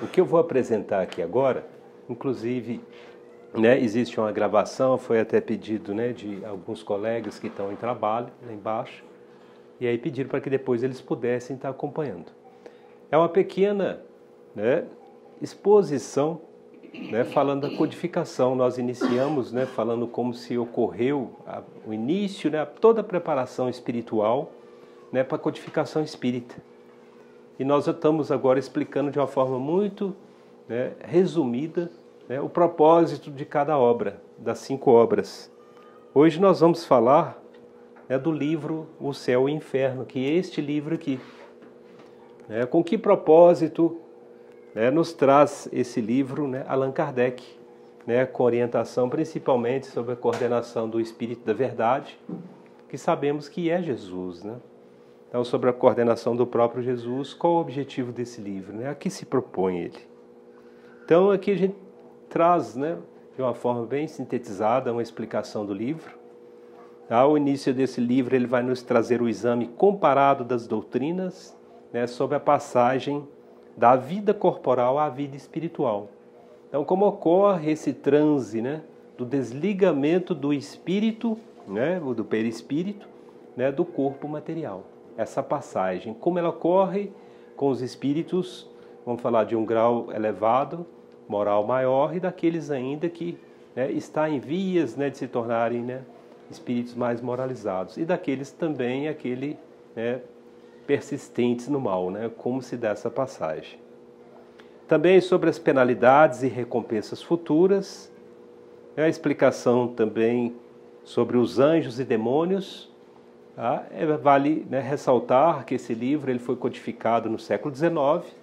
O que eu vou apresentar aqui agora, inclusive, né, existe uma gravação, foi até pedido, né, de alguns colegas que estão em trabalho lá embaixo, e aí pediram para que depois eles pudessem estar acompanhando. É uma pequena, né, exposição, né, falando da codificação. Nós iniciamos, né, falando como se ocorreu o início, né, toda a preparação espiritual, né, para a codificação espírita. E nós estamos agora explicando de uma forma muito, né, resumida, né, o propósito de cada obra, das 5 obras. Hoje nós vamos falar, né, do livro O Céu e o Inferno, que é este livro aqui. Com que propósito, né, nos traz esse livro, né, Allan Kardec, né, com orientação principalmente sobre a coordenação do Espírito da Verdade, que sabemos que é Jesus, né? Então, sobre a coordenação do próprio Jesus, qual o objetivo desse livro, né? A que se propõe ele? Então, aqui a gente traz, né, de uma forma bem sintetizada, uma explicação do livro. Ao início desse livro, ele vai nos trazer o exame comparado das doutrinas, né, sobre a passagem da vida corporal à vida espiritual. Então, como ocorre esse transe, né, do desligamento do espírito, né, do perispírito, né, do corpo material. Essa passagem, como ela ocorre com os espíritos, vamos falar de um grau elevado, moral maior, e daqueles ainda que, né, está em vias, né, de se tornarem, né, espíritos mais moralizados, e daqueles também, né, persistentes no mal, né, como se dá essa passagem. Também sobre as penalidades e recompensas futuras, a explicação também sobre os anjos e demônios. Vale, né, ressaltar que esse livro ele foi codificado no século XIX,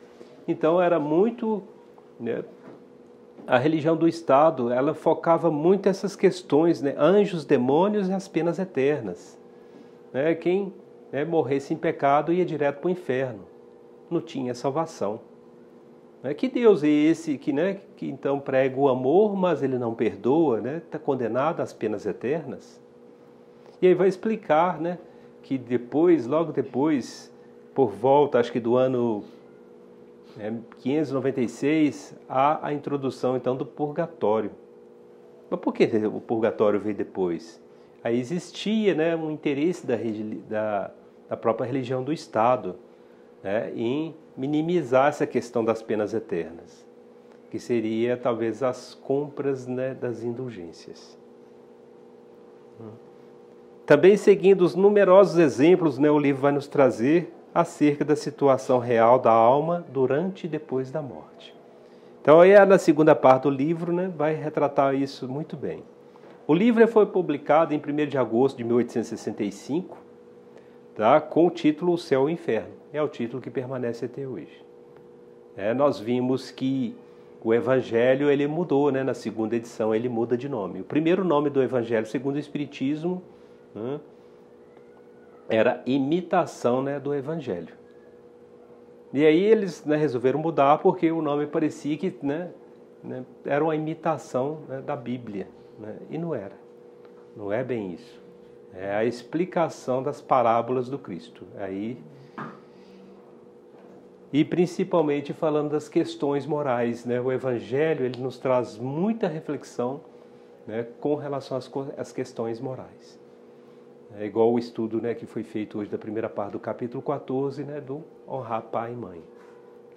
então era muito, né, a religião do Estado, ela focava muito essas questões, né, anjos, demônios e as penas eternas. Né, quem, né, morresse em pecado ia direto para o inferno, não tinha salvação. Que Deus é esse que, né, que então prega o amor, mas ele não perdoa, né, está condenado às penas eternas? E aí vai explicar, né, que depois, logo depois, por volta, acho que do ano 596, há a introdução então do purgatório. Mas por que o purgatório veio depois? Aí existia, né, um interesse da própria religião do Estado, né, em minimizar essa questão das penas eternas, que seria talvez as compras, né, das indulgências. Também seguindo os numerosos exemplos, né, o livro vai nos trazer acerca da situação real da alma durante e depois da morte. Então, aí na segunda parte do livro, né, vai retratar isso muito bem. O livro foi publicado em 1º de agosto de 1865, tá, com o título O Céu e o Inferno. É o título que permanece até hoje. Nós vimos que o Evangelho ele mudou, né, na segunda edição, ele muda de nome. O primeiro nome do Evangelho, segundo o Espiritismo, era imitação, né, do Evangelho. E aí eles, né, resolveram mudar porque o nome parecia que, né, era uma imitação, né, da Bíblia, né, e não era. Não é bem isso. É a explicação das parábolas do Cristo. E principalmente falando das questões morais, né? O Evangelho ele nos traz muita reflexão, né, com relação às questões morais. É igual o estudo, né, que foi feito hoje da primeira parte do capítulo 14, né, do honrar pai e mãe.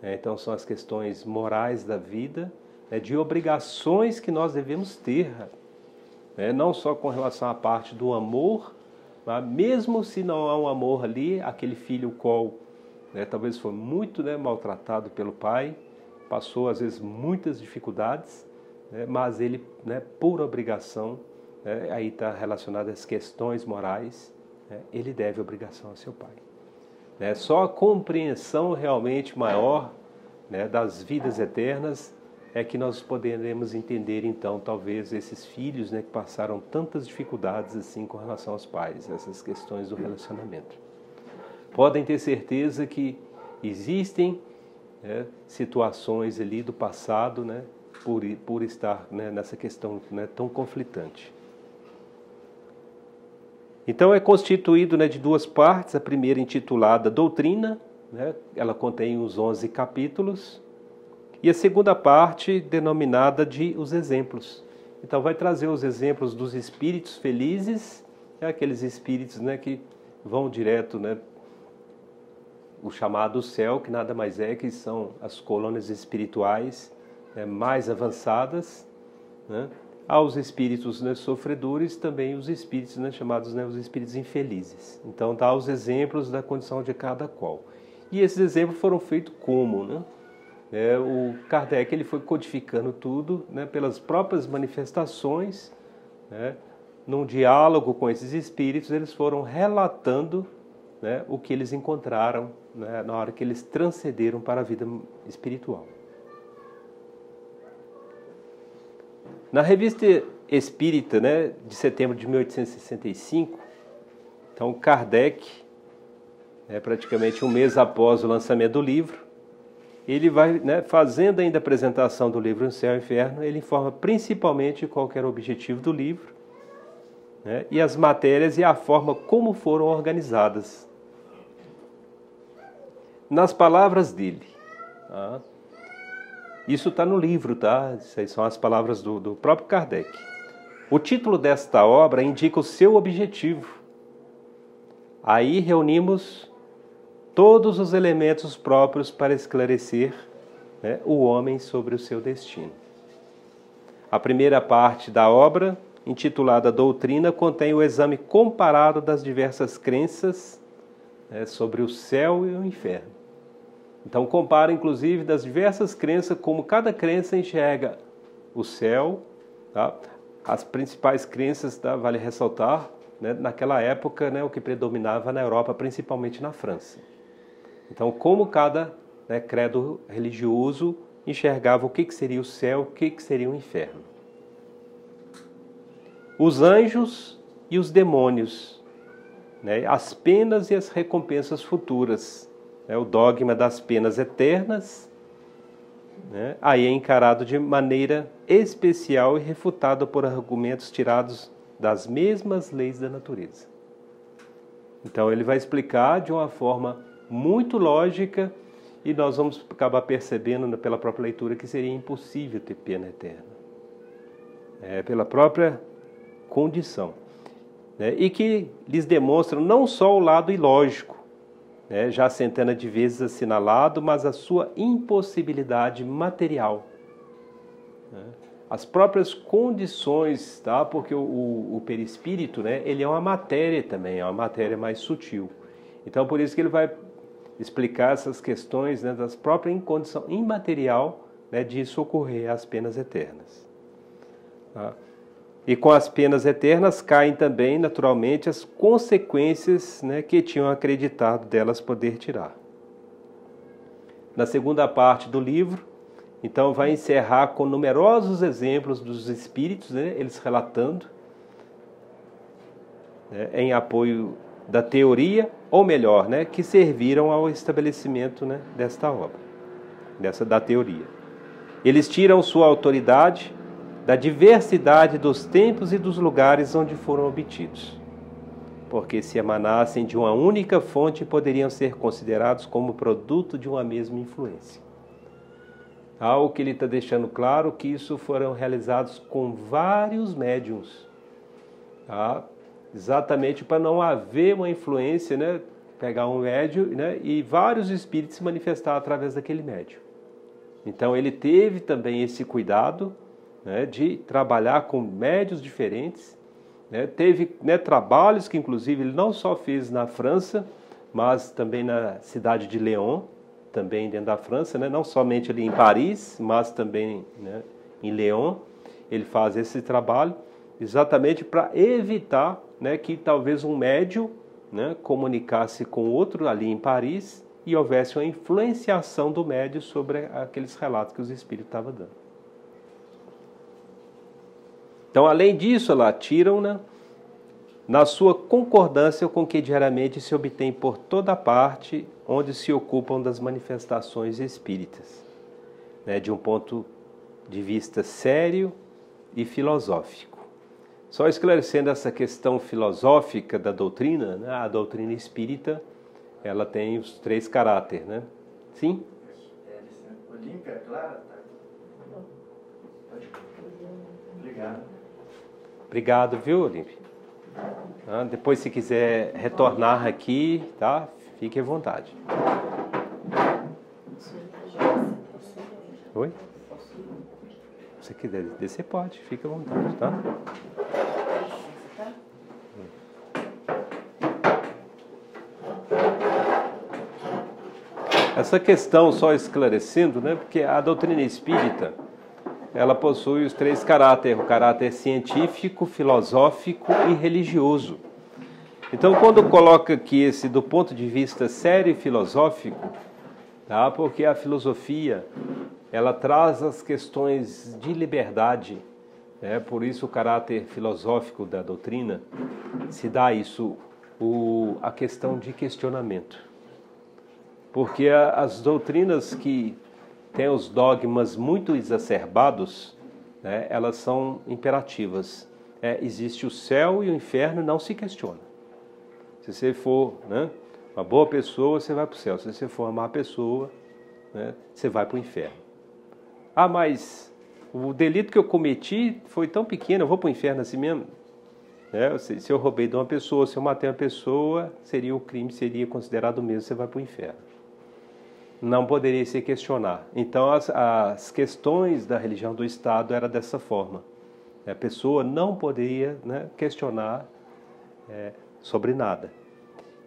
Então são as questões morais da vida, né, de obrigações que nós devemos ter, né, não só com relação à parte do amor, mas mesmo se não há um amor ali, aquele filho o qual, né, talvez foi muito, né, maltratado pelo pai, passou às vezes muitas dificuldades, né, mas ele, né, por obrigação, aí está relacionado às questões morais, né, ele deve obrigação a seu pai. Só a compreensão realmente maior, né, das vidas eternas é que nós poderemos entender então talvez esses filhos, né, que passaram tantas dificuldades assim com relação aos pais, essas questões do relacionamento. Podem ter certeza que existem, né, situações ali do passado, né, por estar, né, nessa questão, né, tão conflitante. Então é constituído, né, de 2 partes, a primeira intitulada Doutrina, né, ela contém os 11 capítulos, E a segunda parte, denominada de os exemplos. Então vai trazer os exemplos dos espíritos felizes, aqueles espíritos, né, que vão direto, né, o chamado céu, que nada mais é que são as colônias espirituais, né, mais avançadas, né, aos espíritos, né, sofredores, também os espíritos, né, chamados, né, os espíritos infelizes. Então dá os exemplos da condição de cada qual. E esses exemplos foram feitos como, né? O Kardec ele foi codificando tudo, né, pelas próprias manifestações, né, num diálogo com esses espíritos, eles foram relatando, né, o que eles encontraram, né, na hora que eles transcenderam para a vida espiritual. Na Revista Espírita, né, de setembro de 1865, então Kardec, praticamente um mês após o lançamento do livro, ele vai, né, fazendo ainda a apresentação do livro No Céu e Inferno, ele informa principalmente qual era o objetivo do livro, né, e as matérias e a forma como foram organizadas. Nas palavras dele, tá? Isso está no livro, tá? Isso aí são as palavras do próprio Kardec. O título desta obra indica o seu objetivo. Aí reunimos todos os elementos próprios para esclarecer, né, o homem sobre o seu destino. A primeira parte da obra, intitulada Doutrina, contém o exame comparado das diversas crenças, né, sobre o céu e o inferno. Então compara inclusive das diversas crenças, como cada crença enxerga o céu, tá? As principais crenças, tá, vale ressaltar, né, naquela época, né, o que predominava na Europa, principalmente na França. Então como cada, né, credo religioso enxergava o que seria o céu, o que seria o inferno. Os anjos e os demônios, né, as penas e as recompensas futuras. O dogma das penas eternas, né, aí é encarado de maneira especial e refutado por argumentos tirados das mesmas leis da natureza. Então ele vai explicar de uma forma muito lógica e nós vamos acabar percebendo pela própria leitura que seria impossível ter pena eterna. Pela própria condição. Né, e que lhes demonstram não só o lado ilógico, já centenas de vezes assinalado, mas a sua impossibilidade material. As próprias condições, tá? Porque o perispírito, né, ele é uma matéria também, é uma matéria mais sutil. Então, por isso que ele vai explicar essas questões, né, das próprias condição imaterial, né, de socorrer às penas eternas. Tá? E com as penas eternas caem também, naturalmente, as consequências, né, que tinham acreditado delas poder tirar. Na segunda parte do livro, então, vai encerrar com numerosos exemplos dos espíritos, né, eles relatando, né, em apoio da teoria, ou melhor, né, que serviram ao estabelecimento, né, desta obra, da teoria. Eles tiram sua autoridade da diversidade dos tempos e dos lugares onde foram obtidos, porque se emanassem de uma única fonte poderiam ser considerados como produto de uma mesma influência. Algo que ele está deixando claro que isso foram realizados com vários médiuns, tá? Exatamente para não haver uma influência, né? Pegar um médium, né, e vários espíritos se manifestar através daquele médium. Então ele teve também esse cuidado, né, de trabalhar com médiuns diferentes, né, teve, né, trabalhos que inclusive ele não só fez na França, mas também na cidade de Lyon, também dentro da França, né, não somente ali em Paris, mas também, né, em Lyon, ele faz esse trabalho exatamente para evitar, né, que talvez um médium, né, comunicasse com outro ali em Paris e houvesse uma influenciação do médium sobre aqueles relatos que os espíritos estavam dando. Então, além disso, lá tiram, né, na sua concordância com o que diariamente se obtém por toda parte onde se ocupam das manifestações espíritas, né, de um ponto de vista sério e filosófico. Só esclarecendo essa questão filosófica da doutrina, né, a doutrina espírita, ela tem os 3 caráteres, né? Sim? Por limpa, clara? Tá? Obrigado. Obrigado, viu, Olímpio? Depois, se quiser retornar aqui, tá? Fique à vontade. Oi? Se você quiser descer, pode. Fique à vontade, tá? Essa questão, só esclarecendo, né? Porque a doutrina espírita, ela possui os três caráteres: o caráter científico, filosófico e religioso. Então, quando coloca aqui esse do ponto de vista sério e filosófico, tá? Porque a filosofia, ela traz as questões de liberdade, né? Por isso o caráter filosófico da doutrina se dá isso, a questão de questionamento. Porque as doutrinas que têm os dogmas muito exacerbados, né? Elas são imperativas. Existe o céu e o inferno, não se questiona. Se você for, né, uma boa pessoa, você vai para o céu. Se você for uma má pessoa, né, você vai para o inferno. Mas o delito que eu cometi foi tão pequeno, eu vou para o inferno assim mesmo? Se eu roubei de uma pessoa, se eu matei uma pessoa, o crime seria considerado o mesmo, você vai para o inferno. Não poderia se questionar. Então, as questões da religião do Estado eram dessa forma. A pessoa não poderia, né, questionar sobre nada.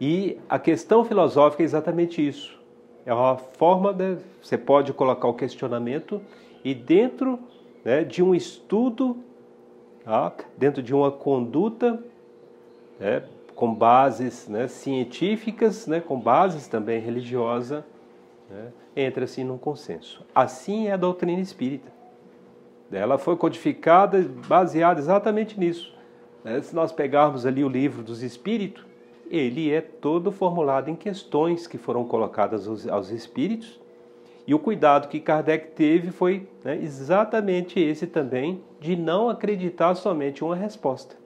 E a questão filosófica é exatamente isso. É uma forma você pode colocar o questionamento e dentro, né, de um estudo, tá, dentro de uma conduta, né, com bases, né, científicas, né, com bases também religiosas, né, entra-se num consenso. Assim é a doutrina espírita. Ela foi codificada, baseada exatamente nisso. Se nós pegarmos ali o livro dos Espíritos, ele é todo formulado em questões que foram colocadas aos Espíritos, e o cuidado que Kardec teve foi, né, exatamente esse também, de não acreditar somente uma resposta,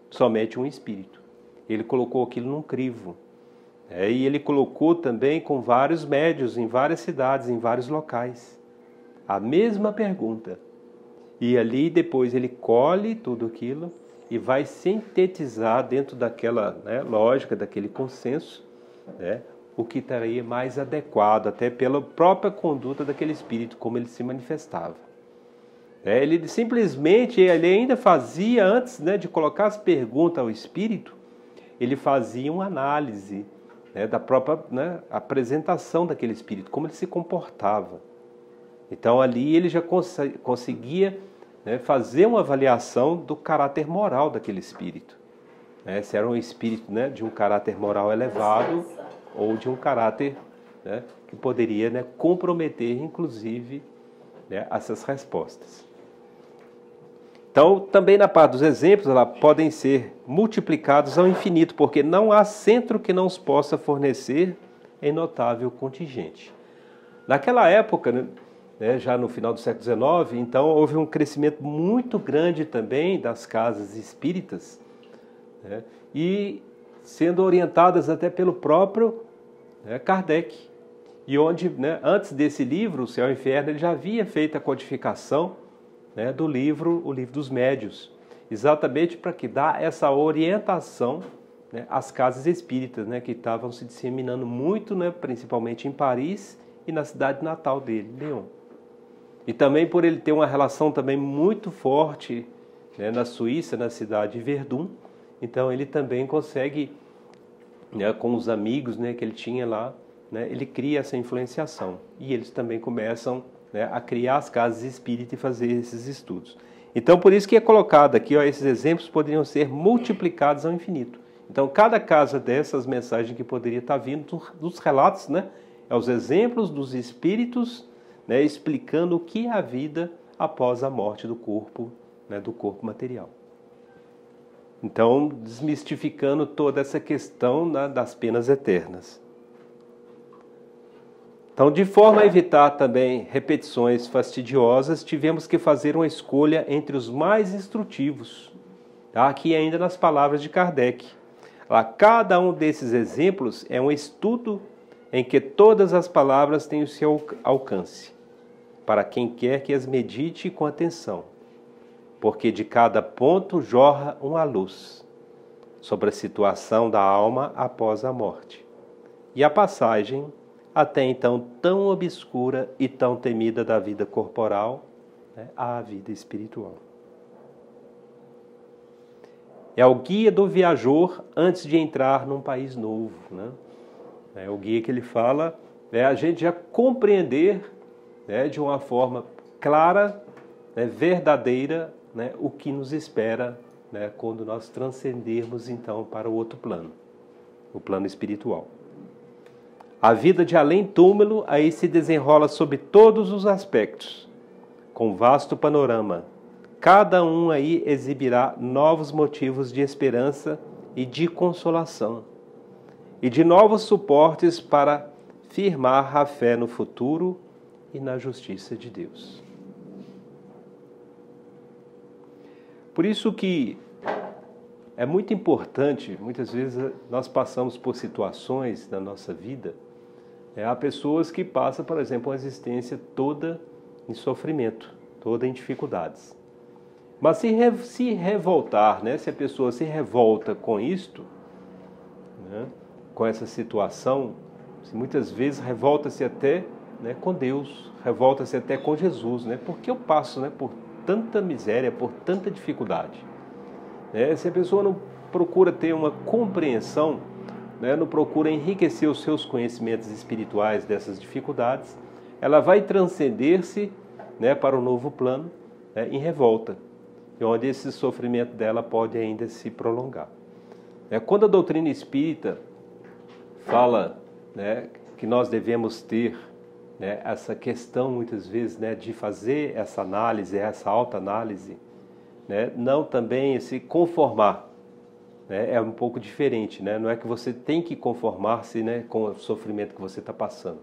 somente um Espírito. Ele colocou aquilo num crivo, e ele colocou também com vários médiuns em várias cidades, em vários locais, a mesma pergunta. E ali depois ele colhe tudo aquilo e vai sintetizar dentro daquela, né, lógica, daquele consenso, né, o que estaria mais adequado, até pela própria conduta daquele espírito, como ele se manifestava. Ele simplesmente, ele ainda fazia, antes, né, de colocar as perguntas ao espírito, ele fazia uma análise, né, da própria, né, apresentação daquele espírito, como ele se comportava. Então ali ele já conseguia, né, fazer uma avaliação do caráter moral daquele espírito. Se era um espírito, né, de um caráter moral elevado ou de um caráter, né, que poderia, né, comprometer, inclusive, né, essas respostas. Então, também na parte dos exemplos, podem ser multiplicados ao infinito, porque não há centro que não os possa fornecer em notável contingente. Naquela época, né, já no final do século XIX, então houve um crescimento muito grande também das casas espíritas, né, e sendo orientadas até pelo próprio, né, Kardec, e onde, né, antes desse livro, O Céu e o Inferno, ele já havia feito a codificação, né, do livro, o Livro dos Médiuns, exatamente para que dá essa orientação, né, às casas espíritas, né, que estavam se disseminando muito, né, principalmente em Paris e na cidade natal dele, Lyon. E também por ele ter uma relação também muito forte, né, na Suíça, na cidade de Verdun, então ele também consegue, né, com os amigos, né, que ele tinha lá, né, ele cria essa influenciação. E eles também começam, né, a criar as casas espíritas e fazer esses estudos. Então, por isso que é colocado aqui, esses exemplos poderiam ser multiplicados ao infinito. Então, cada casa dessas mensagens que poderia estar vindo dos relatos, né, os exemplos dos espíritos, né, explicando o que é a vida após a morte do corpo, né, do corpo material. Então, desmistificando toda essa questão, né, das penas eternas. Então, de forma a evitar também repetições fastidiosas, tivemos que fazer uma escolha entre os mais instrutivos. Aqui ainda nas palavras de Kardec. Cada um desses exemplos é um estudo em que todas as palavras têm o seu alcance. para quem quer que as medite com atenção, porque de cada ponto jorra uma luz sobre a situação da alma após a morte, e a passagem, até então tão obscura e tão temida da vida corporal, né, à vida espiritual. É o guia do viajor antes de entrar num país novo, né? É o guia que ele fala, a gente já compreender, né, de uma forma clara, né, verdadeira, né, o que nos espera, né, quando nós transcendermos então para o outro plano, o plano espiritual. A vida de além-túmulo aí se desenrola sob todos os aspectos, com vasto panorama. Cada um aí exibirá novos motivos de esperança e de consolação, e de novos suportes para firmar a fé no futuro e na justiça de Deus. Por isso que é muito importante, muitas vezes nós passamos por situações na nossa vida, há pessoas que passam, por exemplo, uma existência toda em sofrimento, toda em dificuldades. Mas se revoltar, né, se a pessoa se revolta com isto, né, com essa situação, muitas vezes revolta-se até, né, com Deus, revolta-se até com Jesus, né, porque eu passo, né, por tanta miséria, por tanta dificuldade. Se a pessoa não procura ter uma compreensão, né, não procura enriquecer os seus conhecimentos espirituais dessas dificuldades, ela vai transcender-se, né, para o novo plano, né, em revolta, onde esse sofrimento dela pode ainda se prolongar. Quando a doutrina espírita fala, né, que nós devemos ter, né, essa questão muitas vezes, né, de fazer essa análise, essa autoanálise, né, não também se conformar, né, é um pouco diferente, né? Não é que você tem que conformar-se, né, com o sofrimento que você está passando,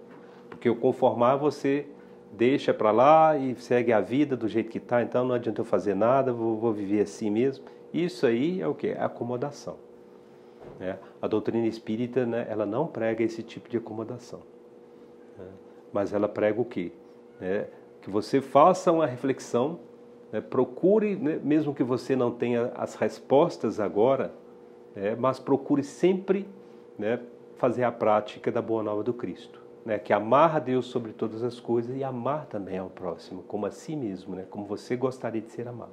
porque o conformar você deixa para lá e segue a vida do jeito que está, então não adianta eu fazer nada, vou viver assim mesmo. Isso aí é o que? É acomodação. A doutrina espírita, né, ela não prega esse tipo de acomodação, né, mas ela prega o quê? Que você faça uma reflexão, né, procure, né, mesmo que você não tenha as respostas agora, mas procure sempre, né, fazer a prática da Boa Nova do Cristo, né, que amar a Deus sobre todas as coisas e amar também ao próximo, como a si mesmo, né, como você gostaria de ser amado.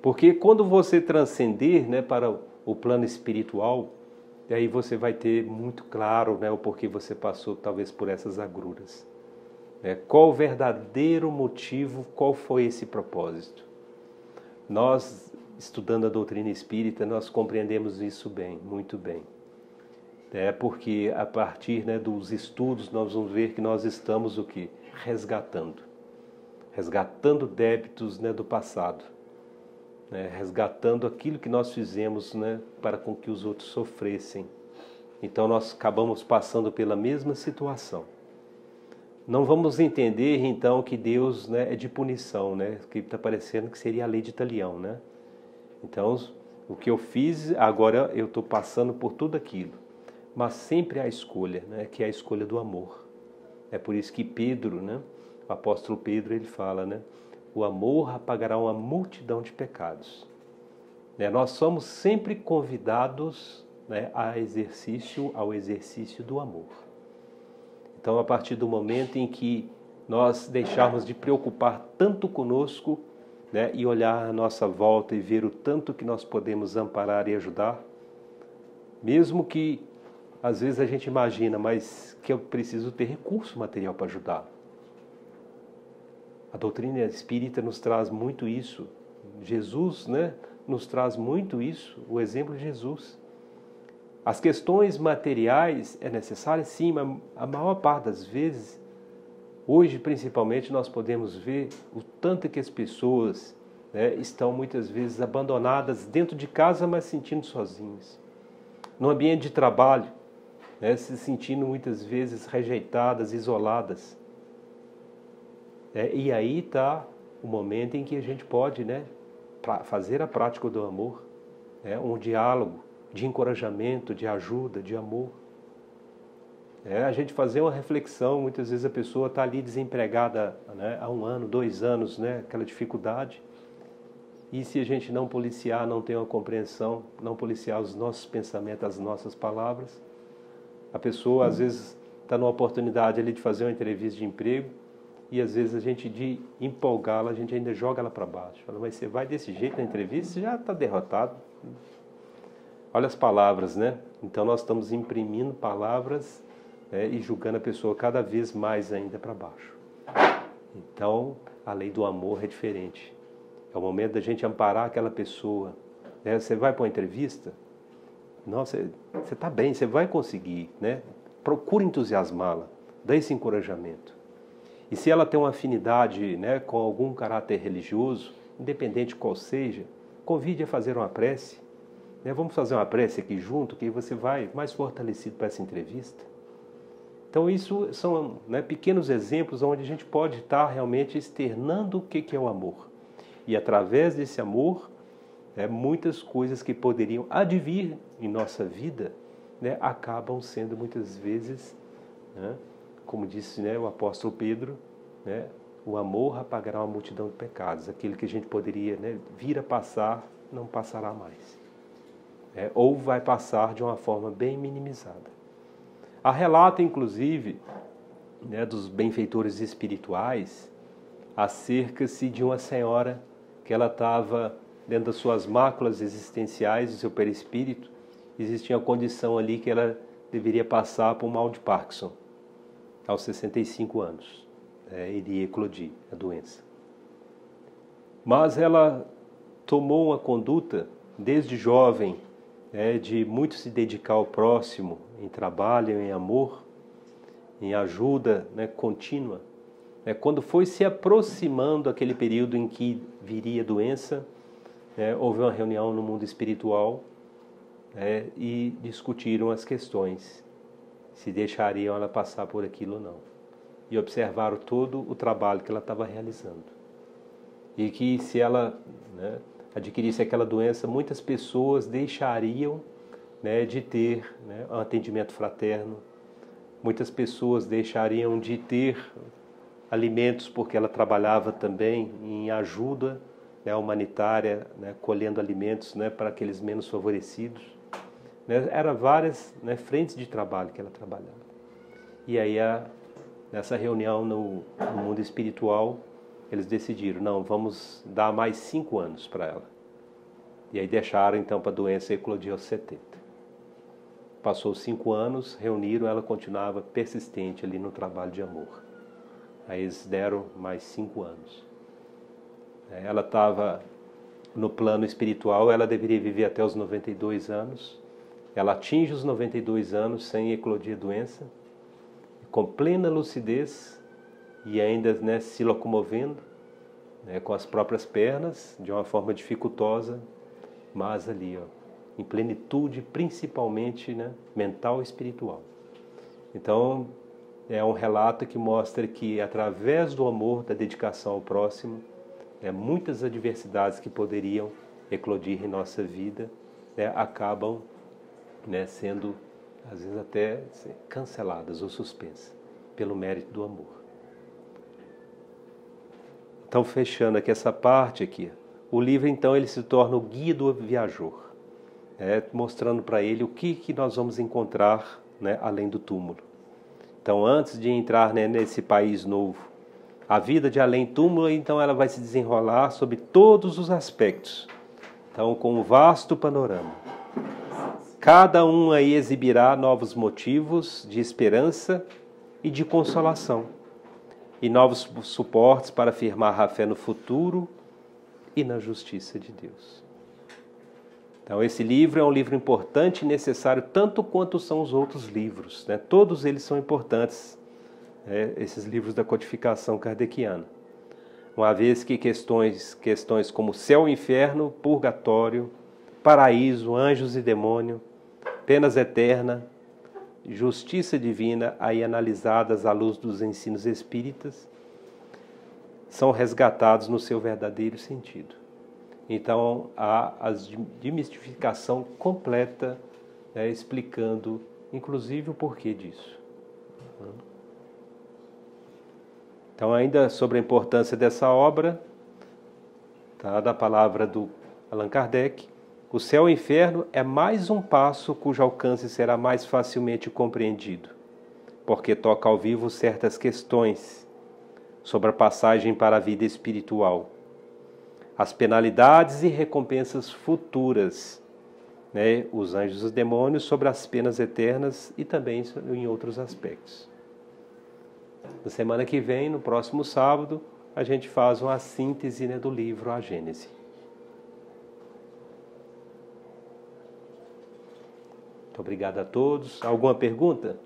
Porque quando você transcender, né, para o plano espiritual, aí você vai ter muito claro, né, o porquê você passou talvez por essas agruras. Qual o verdadeiro motivo, qual foi esse propósito? Nós, estudando a doutrina espírita, nós compreendemos isso bem, muito bem. Porque a partir, né, dos estudos nós vamos ver que nós estamos o quê? Resgatando débitos, né, do passado, né, resgatando aquilo que nós fizemos, né, para com que os outros sofressem. Então nós acabamos passando pela mesma situação. Não vamos entender então que Deus, né, é de punição, né, que está parecendo que seria a lei de Talião, né? Então o que eu fiz, agora eu estou passando por tudo aquilo. Mas sempre há a escolha, né, que é a escolha do amor. É por isso que Pedro, né, o apóstolo Pedro, ele fala, né, o amor apagará uma multidão de pecados. Nós somos sempre convidados, né, ao exercício do amor. Então, a partir do momento em que nós deixarmos de preocupar tanto conosco, né, e olhar à nossa volta e ver o tanto que nós podemos amparar e ajudar, mesmo que às vezes a gente imagina, mas que eu preciso ter recurso material para ajudar. A doutrina espírita nos traz muito isso. Jesus, né, nos traz muito isso, o exemplo de Jesus. As questões materiais é necessária, sim, mas a maior parte das vezes, hoje principalmente, nós podemos ver o tanto que as pessoas, né, estão muitas vezes abandonadas dentro de casa, mas sentindo sozinhas. No ambiente de trabalho, né, se sentindo muitas vezes rejeitadas, isoladas. E aí está o momento em que a gente pode, né, fazer a prática do amor, um diálogo de encorajamento, de ajuda, de amor. A gente fazer uma reflexão, muitas vezes a pessoa está ali desempregada, né, há 1 ano, 2 anos, né, aquela dificuldade. E se a gente não policiar, não ter uma compreensão, não policiar os nossos pensamentos, as nossas palavras, a pessoa às vezes está numa oportunidade ali de fazer uma entrevista de emprego e às vezes a gente, de empolgá-la, a gente ainda joga ela para baixo. Fala, mas você vai desse jeito na entrevista, você já está derrotado. Olha as palavras, né? Então nós estamos imprimindo palavras, e julgando a pessoa cada vez mais ainda para baixo. Então a lei do amor é diferente. É o momento da gente amparar aquela pessoa. Você vai para uma entrevista, nossa, você está bem, você vai conseguir, né? Procura entusiasmá-la, dá esse encorajamento. E se ela tem uma afinidade, né, com algum caráter religioso, independente qual seja, convide a fazer uma prece. Vamos fazer uma prece aqui junto, que você vai mais fortalecido para essa entrevista. Então isso são, né, pequenos exemplos onde a gente pode estar realmente externando o que é o amor. E através desse amor, muitas coisas que poderiam advir em nossa vida, né, acabam sendo muitas vezes, né, como disse, né, o apóstolo Pedro, né, o amor apagará uma multidão de pecados. Aquilo que a gente poderia, né, vir a passar, não passará mais. Ou vai passar de uma forma bem minimizada. Há relato, inclusive, né, dos benfeitores espirituais acerca-se de uma senhora que ela estava dentro das suas máculas existenciais, do seu perispírito, existia uma condição ali que ela deveria passar por um mal de Parkinson. Aos 65 anos, iria eclodir a doença. Mas ela tomou uma conduta, desde jovem, de muito se dedicar ao próximo, em trabalho, em amor, em ajuda, né, contínua. Quando foi se aproximando aquele período em que viria a doença, houve uma reunião no mundo espiritual, e discutiram as questões, se deixariam ela passar por aquilo ou não. E observaram todo o trabalho que ela estava realizando. E que se ela, né, adquirisse aquela doença, muitas pessoas deixariam, né, de ter, né, um atendimento fraterno, muitas pessoas deixariam de ter alimentos, porque ela trabalhava também em ajuda, né, humanitária, né, colhendo alimentos, né, para aqueles menos favorecidos. Eram várias, né, frentes de trabalho que ela trabalhava. E aí, nessa reunião no mundo espiritual, eles decidiram, não, vamos dar mais 5 anos para ela. E aí deixaram então para a doença eclodir aos 70. Passou 5 anos, reuniram, ela continuava persistente ali no trabalho de amor. Aí eles deram mais 5 anos. Ela estava no plano espiritual, ela deveria viver até os 92 anos. Ela atinge os 92 anos sem eclodir a doença, com plena lucidez e ainda, né, se locomovendo, né, com as próprias pernas, de uma forma dificultosa, mas ali, em plenitude, principalmente, né, mental e espiritual. Então, é um relato que mostra que, através do amor, da dedicação ao próximo, muitas adversidades que poderiam eclodir em nossa vida, né, acabam, né, sendo, às vezes, até canceladas ou suspensas, pelo mérito do amor. Então, fechando aqui essa parte aqui, o livro, então, ele se torna o guia do viajor, mostrando para ele o que nós vamos encontrar, né, além do túmulo. Então, antes de entrar, né, nesse país novo, a vida de além túmulo, então, ela vai se desenrolar sobre todos os aspectos. Então, com um vasto panorama. Cada um aí exibirá novos motivos de esperança e de consolação, e novos suportes para afirmar a fé no futuro e na justiça de Deus. Então, esse livro é um livro importante e necessário, tanto quanto são os outros livros, né? Todos eles são importantes, esses livros da codificação kardeciana. Uma vez que questões como céu e inferno, purgatório, paraíso, anjos e demônio, penas eternas, justiça divina, aí analisadas à luz dos ensinos espíritas, são resgatados no seu verdadeiro sentido. Então, há a demistificação completa, explicando, inclusive, o porquê disso. Então, ainda sobre a importância dessa obra, tá, da palavra do Allan Kardec, o céu e o inferno é mais um passo cujo alcance será mais facilmente compreendido, porque toca ao vivo certas questões sobre a passagem para a vida espiritual, as penalidades e recompensas futuras, né, os anjos e os demônios, sobre as penas eternas e também em outros aspectos. Na semana que vem, no próximo sábado, a gente faz uma síntese, né, do livro A Gênese. Muito obrigado a todos. Alguma pergunta?